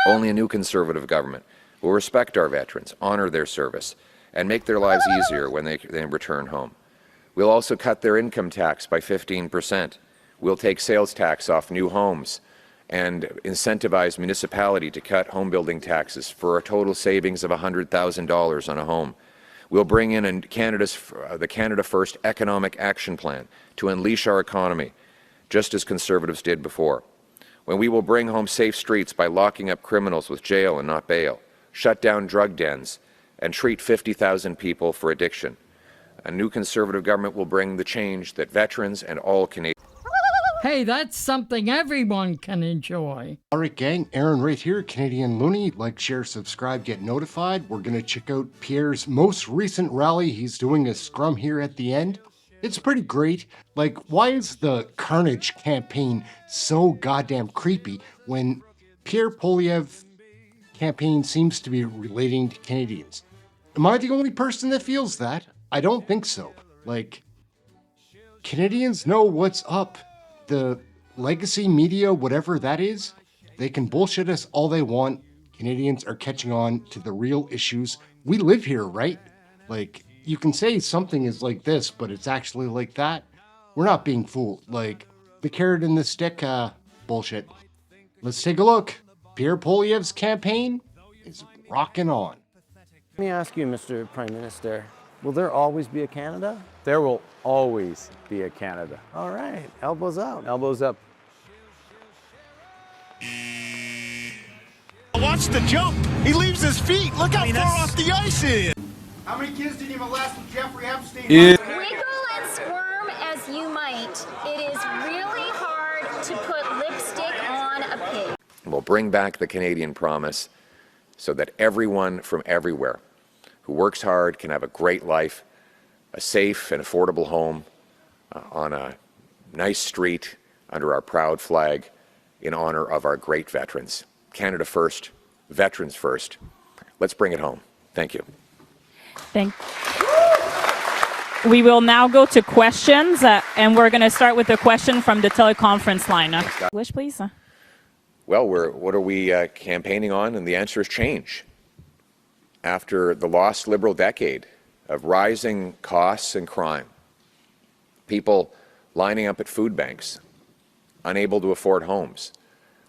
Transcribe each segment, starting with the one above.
Only a new Conservative government will respect our veterans, honor their service, and make their lives easier when they return home. We'll also cut their income tax by 15%. We'll take sales tax off new homes and incentivize municipality to cut home building taxes for a total savings of $100,000 on a home. We'll bring in the Canada First Economic Action Plan to unleash our economy, just as Conservatives did before. When we will bring home safe streets by locking up criminals with jail and not bail, shut down drug dens, and treat 50,000 people for addiction. A new Conservative government will bring the change that veterans and all Canadians. Hey, that's something everyone can enjoy. All right, gang, Aaron right here, Canadian Looney. Like, share, subscribe, get notified. We're going to check out Pierre's most recent rally. He's doing a scrum here at the end. It's pretty great. Like, why is the Carnage campaign so goddamn creepy when Pierre Poilievre campaign seems to be relating to Canadians? Am I the only person that feels that? I don't think so. Like, Canadians know what's up. The legacy media, whatever that is, they can bullshit us all they want. Canadians are catching on to the real issues. We live here, right? Like, you can say something is like this, but it's actually like that. We're not being fooled. Like, the carrot and the stick, bullshit. Let's take a look. Pierre Poilievre's campaign is rocking on. Let me ask you, Mr. Prime Minister, will there always be a Canada? There will always be a Canada. All right, elbows up. Elbows up. Watch the jump. He leaves his feet. Look how far off the ice it is. How many kids did you molest with Jeffrey Epstein? Wiggle and squirm as you might, it is really hard to put lipstick on a pig. We'll bring back the Canadian promise so that everyone from everywhere who works hard can have a great life, a safe and affordable home on a nice street under our proud flag in honor of our great veterans. Canada first, veterans first. Let's bring it home. Thank you. We will now go to questions, and we're going to start with a question from the teleconference line. English, please. Well, what are we campaigning on? And the answer is change. After the lost Liberal decade of rising costs and crime, people lining up at food banks, unable to afford homes,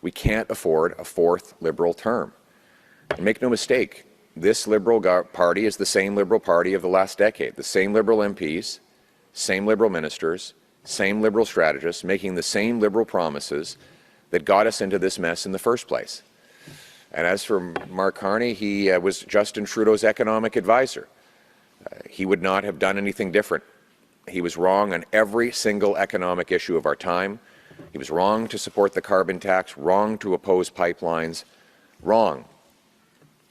we can't afford a fourth Liberal term. And make no mistake, this Liberal Party is the same Liberal Party of the last decade, the same Liberal MPs, same Liberal ministers, same Liberal strategists, making the same Liberal promises that got us into this mess in the first place. And as for Mark Carney, he was Justin Trudeau's economic advisor. He would not have done anything different. He was wrong on every single economic issue of our time. He was wrong to support the carbon tax, wrong to oppose pipelines, wrong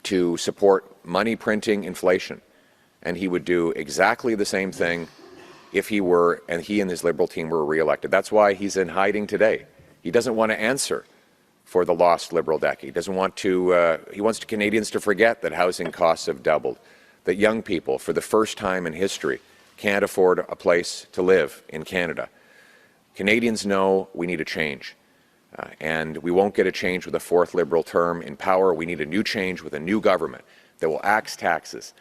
to support money printing inflation. And he would do exactly the same thing if he and his Liberal team were re-elected. That's why he's in hiding today. He doesn't want to answer for the lost Liberal decade. He doesn't want to, he wants Canadians to forget that housing costs have doubled, that young people, for the first time in history, can't afford a place to live in Canada. Canadians know we need a change, and we won't get a change with a fourth Liberal term in power. We need a new change with a new government that will axe taxes,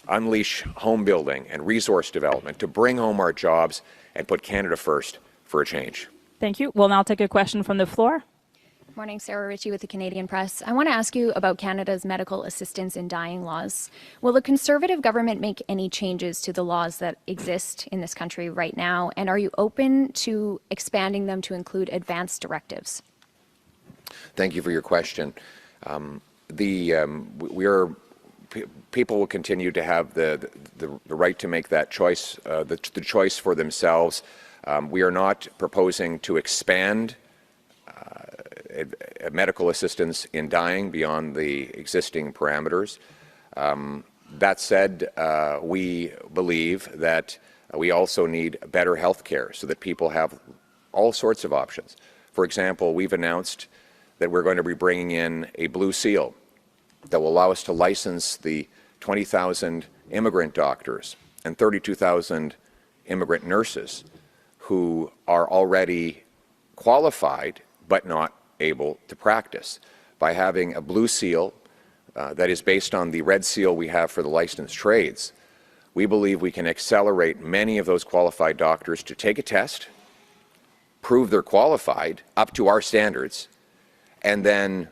unleash home building and resource development to bring home our jobs and put Canada first for a change. Thank you. We'll now take a question from the floor. Morning, Sarah Ritchie with the Canadian Press. I want to ask you about Canada's medical assistance in dying laws. Will the Conservative government make any changes to the laws that exist in this country right now? And are you open to expanding them to include advanced directives? Thank you for your question. People will continue to have the right to make that choice, the choice for themselves. We are not proposing to expand medical assistance in dying beyond the existing parameters. That said, we believe that we also need better health care so that people have all sorts of options. For example, we've announced that we're going to be bringing in a blue seal that will allow us to license the 20,000 immigrant doctors and 32,000 immigrant nurses who are already qualified but not able to practice. by having a blue seal that is based on the red seal we have for the licensed trades, we believe we can accelerate many of those qualified doctors to take a test, prove they're qualified up to our standards, and then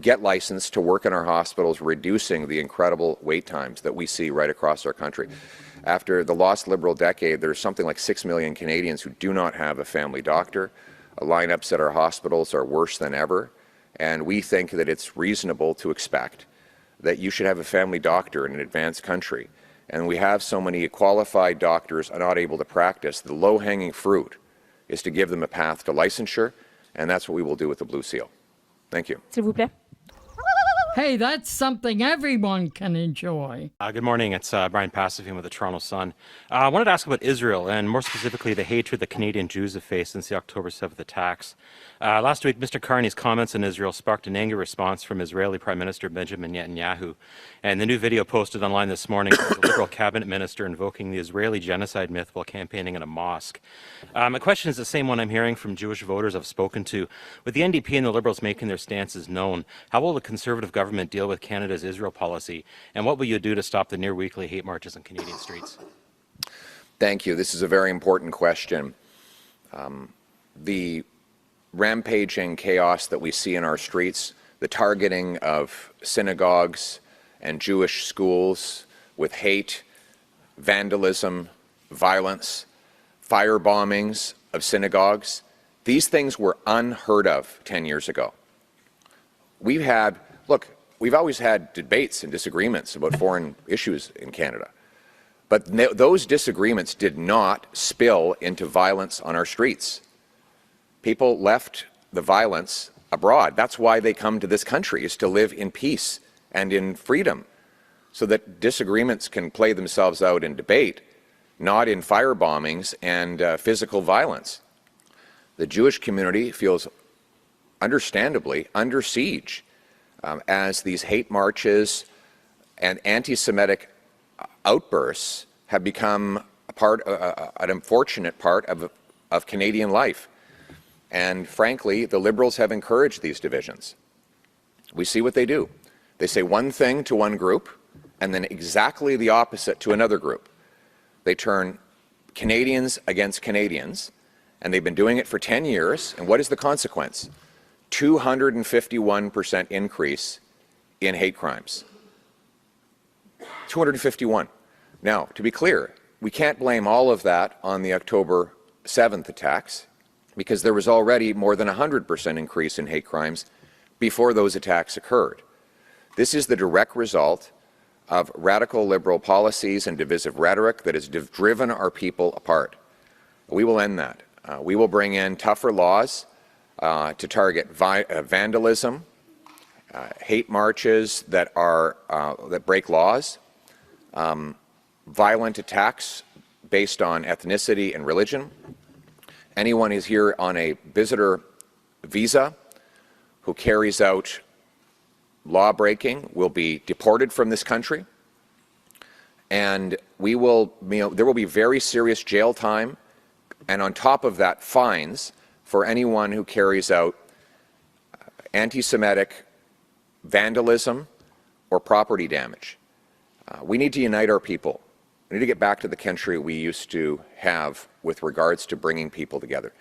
get licensed to work in our hospitals, reducing the incredible wait times that we see right across our country. After the lost Liberal decade, there's something like 6 million Canadians who do not have a family doctor. Lineups at our hospitals are worse than ever, and we think that it's reasonable to expect that you should have a family doctor in an advanced country. And we have so many qualified doctors are not able to practice. The low-hanging fruit is to give them a path to licensure, and that's what we will do with the blue seal. Thank you. S'il vous plaît. Hey, that's something everyone can enjoy. Good morning. It's Brian Pasifin with the Toronto Sun. I wanted to ask about Israel, and more specifically the hatred that Canadian Jews have faced since the October 7th attacks. Last week, Mr. Carney's comments on Israel sparked an angry response from Israeli Prime Minister Benjamin Netanyahu. And the new video posted online this morning was a Liberal cabinet minister invoking the Israeli genocide myth while campaigning in a mosque. My question is the same one I'm hearing from Jewish voters I've spoken to. With the NDP and the Liberals making their stances known, how will the Conservative government deal with Canada's Israel policy, and what will you do to stop the near-weekly hate marches on Canadian streets? Thank you. This is a very important question. The rampaging chaos that we see in our streets, the targeting of synagogues and Jewish schools with hate, vandalism, violence, fire bombings of synagogues, these things were unheard of 10 years ago. We've always had debates and disagreements about foreign issues in Canada, but those disagreements did not spill into violence on our streets. People left the violence abroad. That's why they come to this country, is to live in peace and in freedom, so that disagreements can play themselves out in debate, not in fire bombings and physical violence. The Jewish community feels understandably under siege as these hate marches and anti-Semitic outbursts have become an unfortunate part of Canadian life. And frankly, the Liberals have encouraged these divisions. We see what they do. They say one thing to one group and then exactly the opposite to another group. They turn Canadians against Canadians, and they've been doing it for 10 years. And what is the consequence? 251% increase in hate crimes. 251. Now, to be clear, we can't blame all of that on the October 7th attacks, because there was already more than 100% increase in hate crimes before those attacks occurred. This is the direct result of radical liberal policies and divisive rhetoric that has driven our people apart. We will end that. We will bring in tougher laws to target vandalism, hate marches that break laws, violent attacks based on ethnicity and religion. Anyone who's here on a visitor visa who carries out law breaking will be deported from this country, and there will be very serious jail time, and on top of that, fines for anyone who carries out anti-Semitic vandalism or property damage. We need to unite our people. We need to get back to the country we used to have with regards to bringing people together.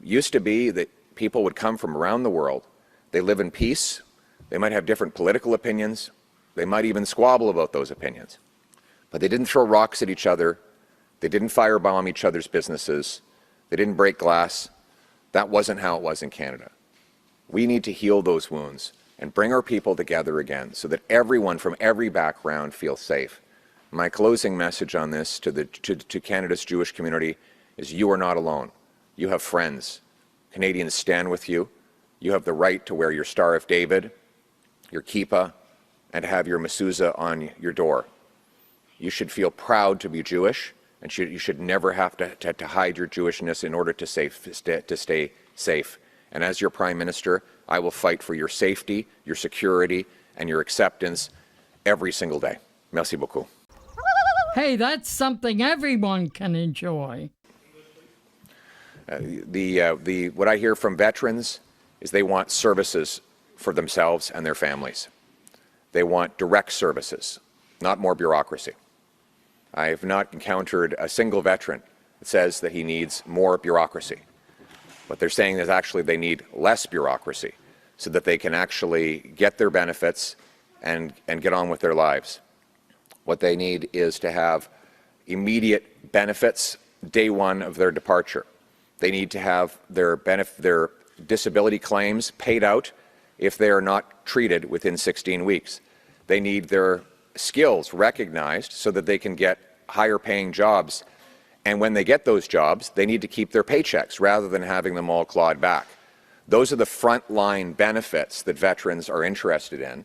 Used to be that people would come from around the world. They live in peace. They might have different political opinions. They might even squabble about those opinions. But they didn't throw rocks at each other. They didn't firebomb each other's businesses. They didn't break glass. That wasn't how it was in Canada. We need to heal those wounds and bring our people together again so that everyone from every background feels safe. My closing message on this to Canada's Jewish community is you are not alone. You have friends. Canadians stand with you. You have the right to wear your Star of David, your kippah, and to have your mezuzah on your door. You should feel proud to be Jewish, and you should never have to hide your Jewishness in order to stay safe. And as your Prime Minister, I will fight for your safety, your security, and your acceptance every single day. Merci beaucoup. Hey, that's something everyone can enjoy. What I hear from veterans is they want services for themselves and their families. They want direct services, not more bureaucracy. I have not encountered a single veteran that says that he needs more bureaucracy. What they're saying is actually they need less bureaucracy so that they can actually get their benefits and get on with their lives. What they need is to have immediate benefits day one of their departure. They need to have their disability claims paid out if they are not treated within 16 weeks. They need their skills recognized so that they can get higher paying jobs. And when they get those jobs, they need to keep their paychecks rather than having them all clawed back. Those are the frontline benefits that veterans are interested in.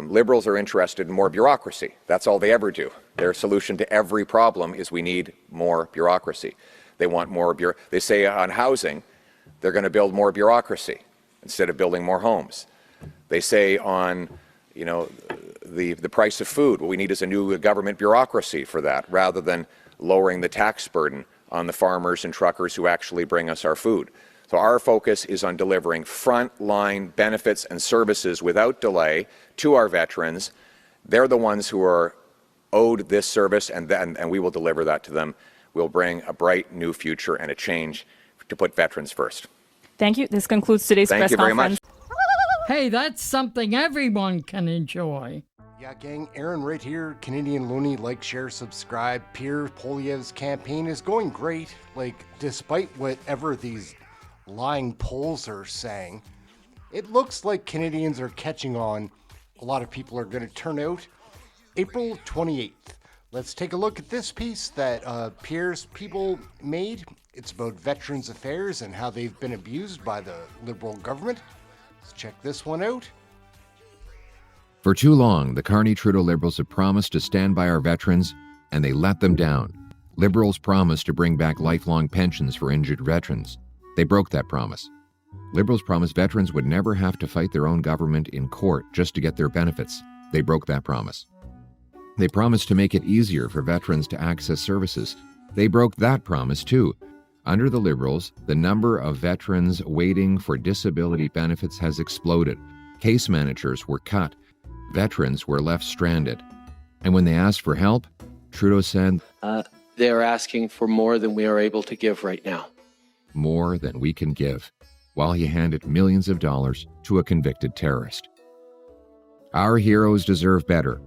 Liberals are interested in more bureaucracy. That's all they ever do. Their solution to every problem is we need more bureaucracy. They want more they say on housing, they're going to build more bureaucracy instead of building more homes. They say on, the price of food, what we need is a new government bureaucracy for that, rather than lowering the tax burden on the farmers and truckers who actually bring us our food. So our focus is on delivering frontline benefits and services without delay to our veterans. They're the ones who are owed this service, and we will deliver that to them. We'll bring a bright new future and a change to put veterans first. Thank you. This concludes today's press conference. Thank you very much. Hey, that's something everyone can enjoy. Yeah, gang, Aaron right here, Canadian Looney, like, share, subscribe. Pierre Poilievre's campaign is going great. Like, despite whatever these lying polls are saying, it looks like Canadians are catching on. A lot of people are going to turn out April 28th. Let's take a look at this piece that Pierre's people made. It's about Veterans Affairs and how they've been abused by the Liberal government. Let's check this one out. For too long, the Carney-Trudeau Liberals have promised to stand by our veterans, and they let them down. Liberals promised to bring back lifelong pensions for injured veterans. They broke that promise. Liberals promised veterans would never have to fight their own government in court just to get their benefits. They broke that promise. They promised to make it easier for veterans to access services. They broke that promise too. Under the Liberals, the number of veterans waiting for disability benefits has exploded. Case managers were cut. Veterans were left stranded. And when they asked for help, Trudeau said, they're asking for more than we are able to give right now. More than we can give, while he handed millions of dollars to a convicted terrorist. Our heroes deserve better.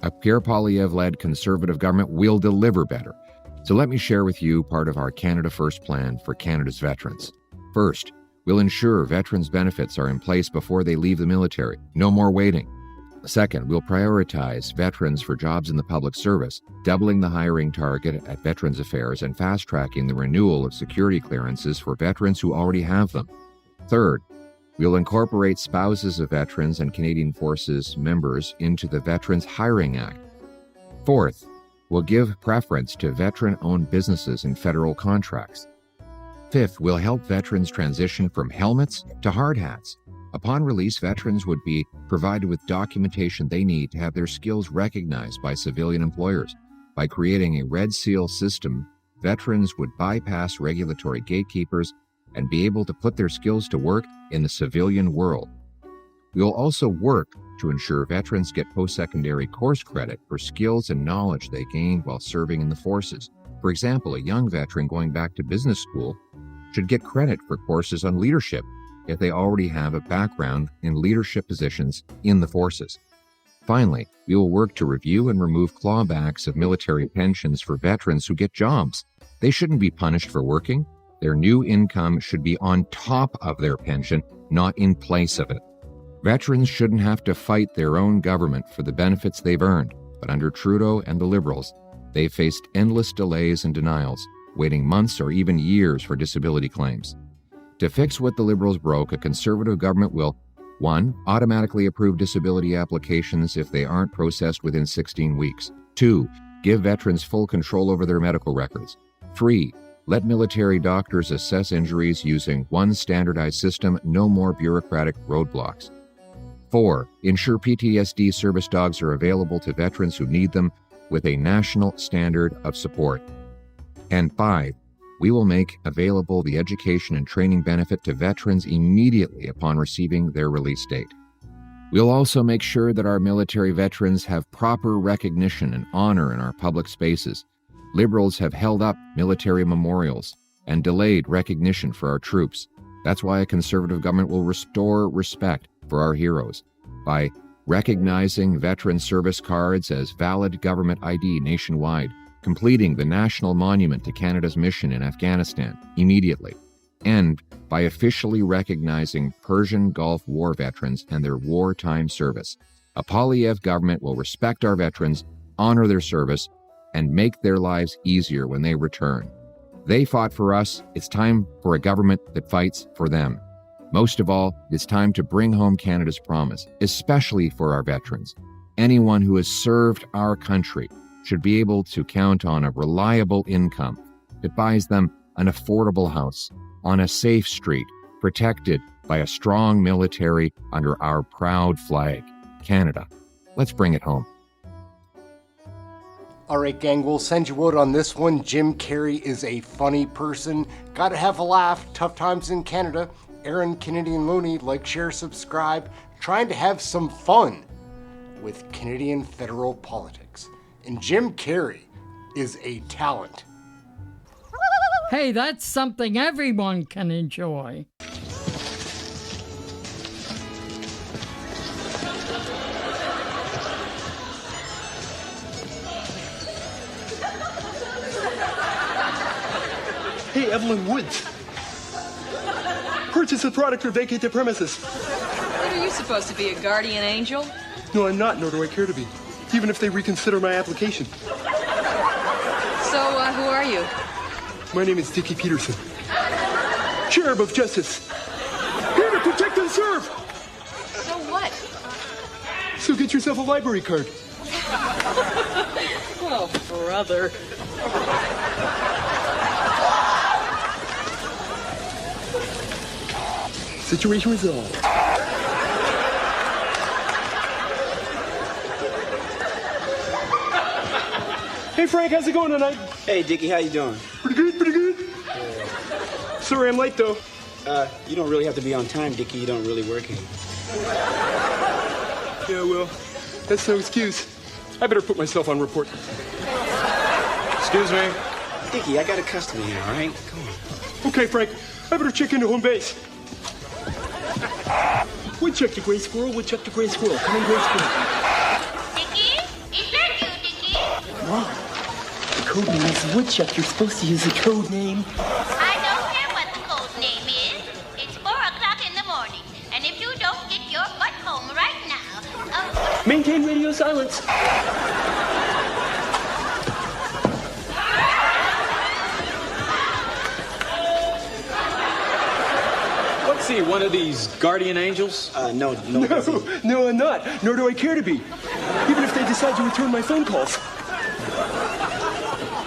A Pierre Poilievre-led Conservative government will deliver better. So let me share with you part of our Canada First plan for Canada's veterans. First, we'll ensure veterans' benefits are in place before they leave the military. No more waiting. Second, we'll prioritize veterans for jobs in the public service, doubling the hiring target at Veterans Affairs and fast-tracking the renewal of security clearances for veterans who already have them. Third, we'll incorporate spouses of veterans and Canadian Forces members into the Veterans Hiring Act. Fourth, we'll give preference to veteran-owned businesses in federal contracts. Fifth, we'll help veterans transition from helmets to hard hats. Upon release, veterans would be provided with documentation they need to have their skills recognized by civilian employers. By creating a Red Seal system, veterans would bypass regulatory gatekeepers and be able to put their skills to work in the civilian world. We will also work to ensure veterans get post-secondary course credit for skills and knowledge they gained while serving in the forces. For example, a young veteran going back to business school should get credit for courses on leadership if they already have a background in leadership positions in the forces. Finally, we will work to review and remove clawbacks of military pensions for veterans who get jobs. They shouldn't be punished for working. Their new income should be on top of their pension, not in place of it. Veterans shouldn't have to fight their own government for the benefits they've earned, but under Trudeau and the Liberals, they've faced endless delays and denials, waiting months or even years for disability claims. To fix what the Liberals broke, a Conservative government will 1. Automatically approve disability applications if they aren't processed within 16 weeks. 2. Give veterans full control over their medical records. 3. Let military doctors assess injuries using one standardized system, no more bureaucratic roadblocks. 4. Ensure PTSD service dogs are available to veterans who need them with a national standard of support. And 5. we will make available the education and training benefit to veterans immediately upon receiving their release date. We'll also make sure that our military veterans have proper recognition and honor in our public spaces. Liberals have held up military memorials and delayed recognition for our troops. That's why a Conservative government will restore respect for our heroes by recognizing veteran service cards as valid government ID nationwide, completing the National Monument to Canada's mission in Afghanistan immediately, and by officially recognizing Persian Gulf War veterans and their wartime service. A Poilievre government will respect our veterans, honor their service, and make their lives easier when they return. They fought for us. It's time for a government that fights for them. Most of all, it's time to bring home Canada's promise, especially for our veterans. Anyone who has served our country should be able to count on a reliable income that buys them an affordable house on a safe street, protected by a strong military under our proud flag, Canada. Let's bring it home. All right, gang, we'll send you out on this one. Jim Carrey is a funny person. Gotta have a laugh. Tough times in Canada. Aaron Canadian Looney, like, share, subscribe. Trying to have some fun with Canadian federal politics. And Jim Carrey is a talent. Hey, that's something everyone can enjoy. Hey, Evelyn Woods. Purchase a product or vacate the premises. What are you supposed to be, a guardian angel? No, I'm not, nor do I care to be. Even if they reconsider my application. So, who are you? My name is Dickie Peterson. Cherub of Justice. Here to protect and serve. So what? So get yourself a library card. Oh, brother. Situation resolved. Hey, Frank, how's it going tonight? Hey, Dickie, how you doing? Pretty good, pretty good. Sorry I'm late, though. You don't really have to be on time, Dickie. You don't really work here. Yeah, well, that's no excuse. I better put myself on report. Excuse me. Dickie, I got a customer here, all right? Come on. Okay, Frank, I better check into home base. Woodchuck the gray squirrel, woodchuck the gray squirrel. Come in, gray squirrel. Dickie? Is that you, Dickie? What? The code name is Woodchuck. You're supposed to use the code name. I don't care what the code name is. It's 4 o'clock in the morning. And if you don't get your butt home right now... Maintain radio silence. What's he, one of these guardian angels? No, I'm not. Nor do I care to be. Even if they decide to return my phone calls.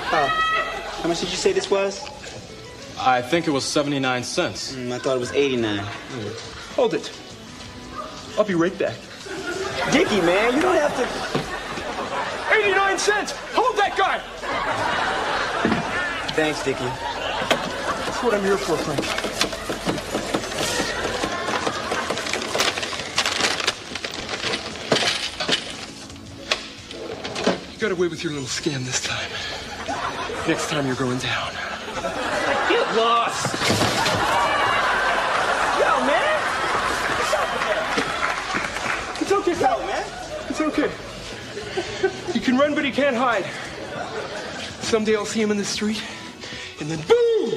How much did you say this was? I think it was 79 cents. I thought it was 89. Hold it. I'll be right back. Dickie, man, you don't have to... 89 cents! Hold that guy! Thanks, Dickie. That's what I'm here for, Frank. You got away with your little scam this time. Next time you're going down. Get lost! Yo, man! It's okay, pal. man. It's okay. He can run, but he can't hide. Someday I'll see him in the street, and then boom!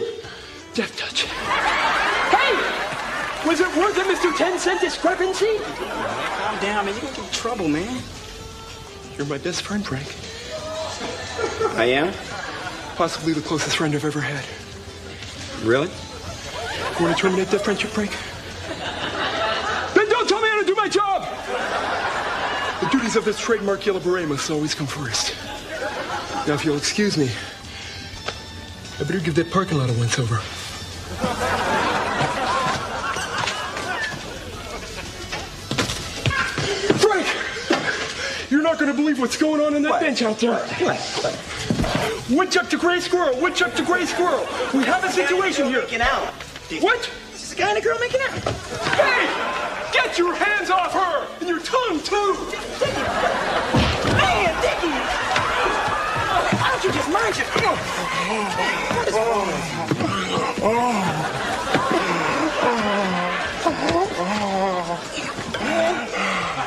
Death touch. Hey! Was it worth it, Mr. 10-cent discrepancy? Calm down, man. You're gonna get in trouble, man. You're my best friend, Frank. I am? Possibly the closest friend I've ever had. Really? You want to terminate that friendship, Frank? Then don't tell me how to do my job! The duties of this trademark yellow beret must always come first. Now, if you'll excuse me, I better give that parking lot a once-over. Frank! You're not going to believe what's going on in that bench out there. What? Woodchuck to gray squirrel, woodchuck to gray squirrel. We have a situation here. Making out. What? This is the guy and the girl making out. Hey! Get your hands off her! And your tongue, too! Man, Dickie! Why don't you just mind your...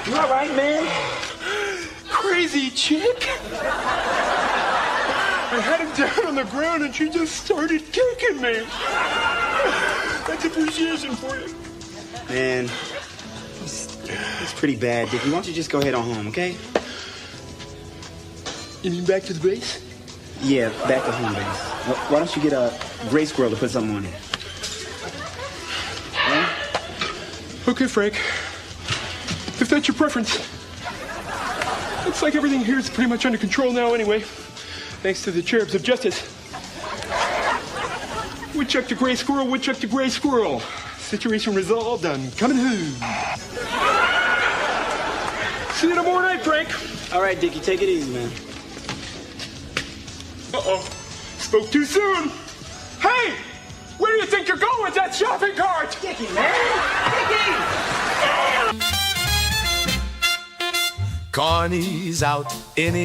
You all right, man? Crazy chick! I had him down on the ground and she just started kicking me. That's appreciation for you. Man, it's pretty bad, Dickie. Why don't you just go head on home, okay? You mean back to the base? Yeah, back to home base. Why don't you get a gray squirrel to put something on it? Yeah? Okay, Frank. If that's your preference. Looks like everything here is pretty much under control now anyway. Thanks to the cherubs of justice. Woodchuck to gray squirrel, woodchuck to gray squirrel. Situation resolved, I'm coming home. See you tomorrow night, Frank. All right, Dickie, take it easy, man. Uh-oh. Spoke too soon. Hey! Where do you think you're going with that shopping cart? Dickie, man! Dickie! Carney's out in